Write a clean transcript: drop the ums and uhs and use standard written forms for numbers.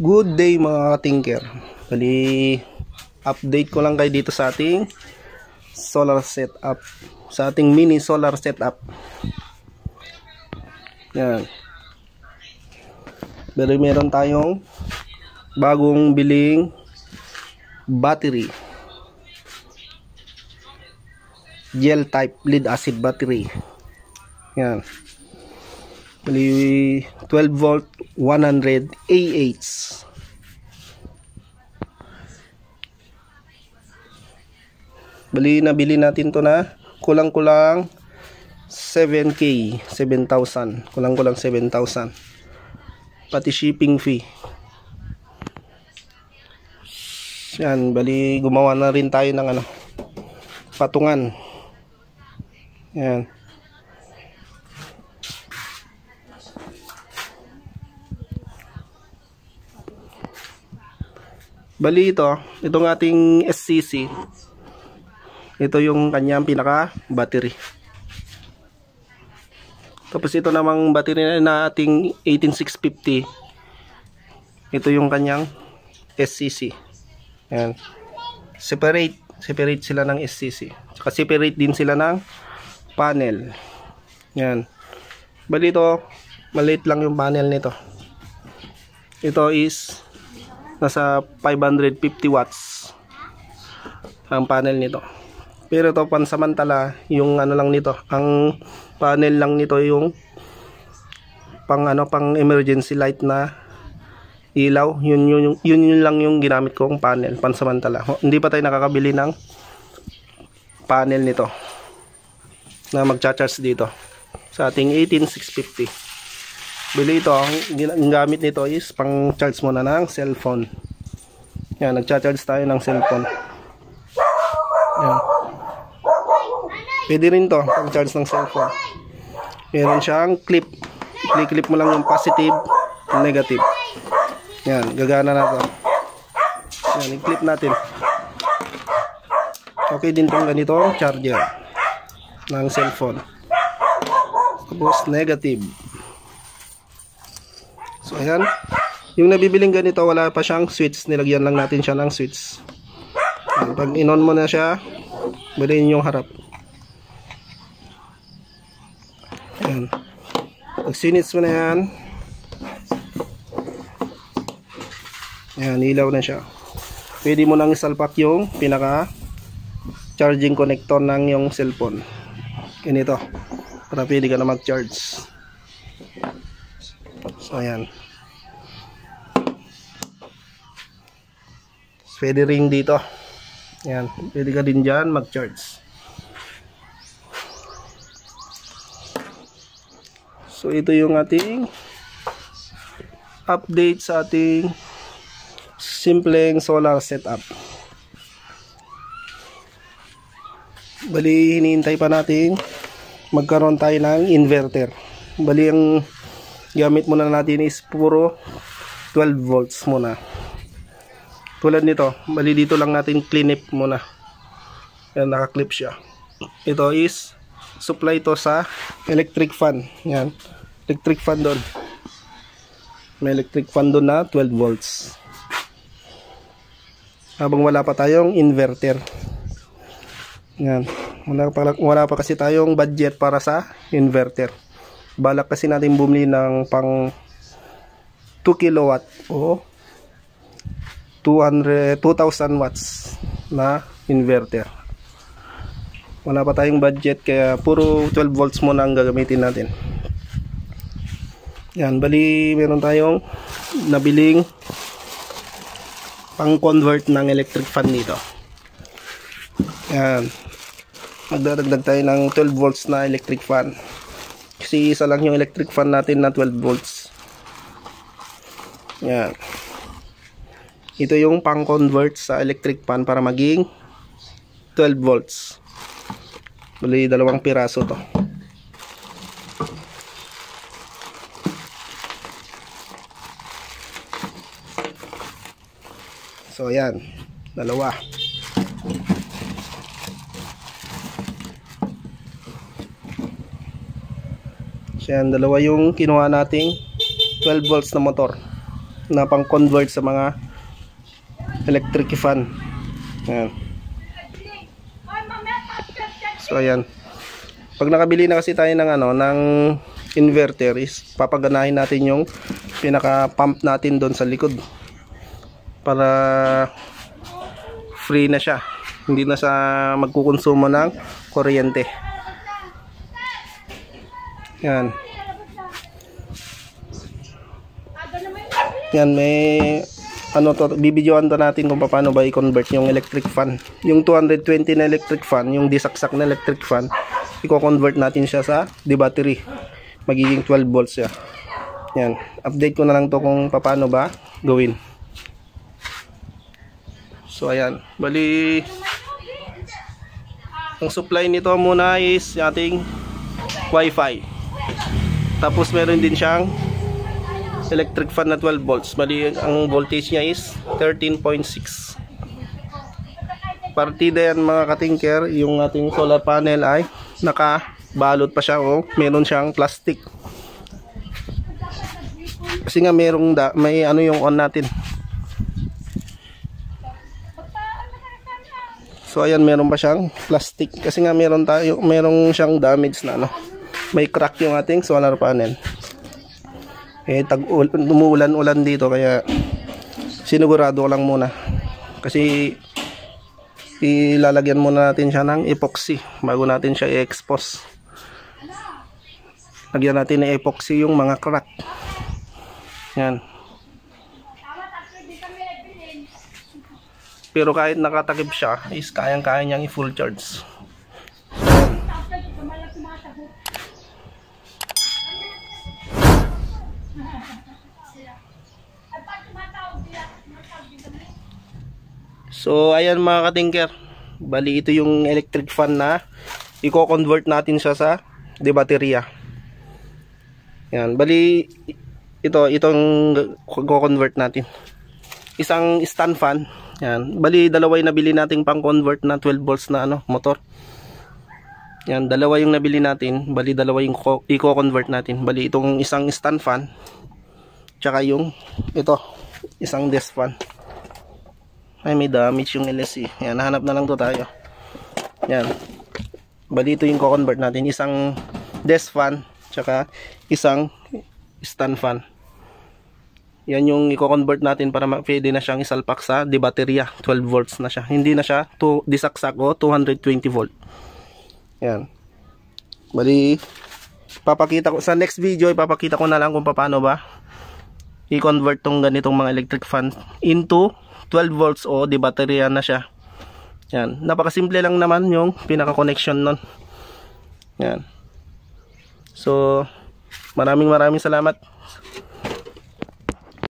Good day mga tinker. Bali, update ko lang kayo dito sa ating solar setup, sa ating mini solar setup. Yan. Bali, meron tayong bagong biling battery, gel type lead acid battery. Yan. Bali, 12 volt 100 AH. Bali, nabili natin to na kulang-kulang 7K, 7,000. Kulang-kulang 7,000. Pati shipping fee. Yan, bali gumawa na rin tayo ng patungan. Yan. Bali itong ating SCC, ito yung kanyang pinaka battery. Tapos ito namang battery na ating 18650, ito yung kanyang SCC. Yan. Separate sila ng SCC. Saka separate din sila ng panel. Yan. Bali maliit lang yung panel nito. Ito is nasa 550 watts ang panel nito. Pero ito pansamantala, yung lang nito, ang panel lang nito yung pang emergency light na ilaw. Yun lang yung ginamit kong panel pansamantala. Hindi pa tayo nakakabili ng panel nito na magcha-charge dito sa ating 18650. Bili ito, ang gamit nito is pang charge muna ng cellphone. Yan, nagcha-charge tayo ng cellphone. Yan. Pwede rin to pang charge ng cellphone. Meron siyang clip. I-clip mo lang yung positive, negative. Yan, gagana na to. Yan, i-clip natin. Okay din tong ganito charger ng cellphone. Tapos negative. So ayan, yung nabibiling ganito wala pa siyang switch, nilagyan lang natin siya ng switch. Ayan, pag in-on mo na siya, bilhin yung harap. Ayan, pag sinits mo na yan, ayan, ilaw na siya. Pwede mo nang isalpak yung pinaka charging connector ng yung cellphone. Ganito, para pwede ka na mag-charge. So ayan, pwede ring dito. Ayan, pwede ka din dyan mag-charge. So ito yung ating update sa ating simpleng solar setup. Bali, hinihintay pa natin magkaroon tayo ng inverter. Bali, ang gamit muna natin is puro 12 volts muna. Tulad nito, bali dito lang natin clean muna. Yan, naka-clip siya. Ito is supply to sa electric fan. Yan, electric fan doon. May electric fan doon na 12 volts. Habang wala pa tayong inverter. Yan, wala pa kasi tayong budget para sa inverter. Balak kasi natin bumili ng pang 2 kilowatt o 2,000 watts na inverter. Wala pa tayong budget, kaya puro 12 volts muna ang gagamitin natin. Yan, bali meron tayong nabiling pang convert ng electric fan dito. Yan, magdadagdag tayo ng 12 volts na electric fan. Kasi isa lang yung electric fan natin na 12 volts. Yan. Ito yung pang-convert sa electric fan para maging 12 volts. Bali, 2 piraso to. So, yan. 2. So yan, 2 yung kinuha nating 12 volts na motor. na pang convert sa mga electric fan. Ayan. So ayan, pag nakabili na kasi tayo ng ng inverter, is papaganahin natin yung pinaka pump natin doon sa likod para free na siya, hindi na siya magkukonsumo ng kuryente. Yan. Yan, may bibidyoan to natin kung paano ba i-convert yung electric fan. Yung 220 na electric fan, yung disaksak na electric fan, i-convert natin siya sa battery. Magiging 12 volts siya. Yan, update ko na lang to kung paano ba gawin. So ayan, bali ang supply nito muna is ating Wi-Fi. Tapos meron din siyang electric fan na 12 volts. Bali ang voltage niya is 13.6. Partida yan mga katingker. Yung ating solar panel ay nakabalot pa siya, meron siyang plastic. Kasi nga may yung on natin. So ayan, meron pa siyang plastic kasi nga merong siyang damage na may crack yung ating solar panel. Umuulan-ulan dito, kaya sinigurado ko lang muna kasi ilalagyan muna natin siya ng epoxy bago natin siya i-expose. Lagyan natin ng epoxy yung mga crack. Yan. Pero kahit nakatakip siya, is kayang-kaya niyang i-full charge. So ayan mga katingker, bali ito yung electric fan na i-convert natin siya sa baterya. Yan, bali itong i-convert natin. Isang stand fan. Yan, bali dalawa yung nabili natin pang convert na 12 volts na motor. Yan, dalawa yung nabili natin, bali dalawa yung i-convert natin. Bali itong isang stand fan, tsaka yung isang desk fan. Ay, may damage yung LSC. Yan, nahanap na lang to tayo. Yan, bali ito yung i-convert natin, isang desk fan tsaka isang stand fan. Yan yung i-convert natin para pwede na siyang isalpak sa baterya. 12 volts na siya. Hindi na siya disaksak 220 volt. Yan. Bali, papakita ko sa next video, ipapakita ko na lang kung paano ba i-convert tong ganitong mga electric fan into 12 volts o baterya na siya. Yan. Napakasimple lang naman yung pinaka-connection nun. Yan. So, maraming salamat.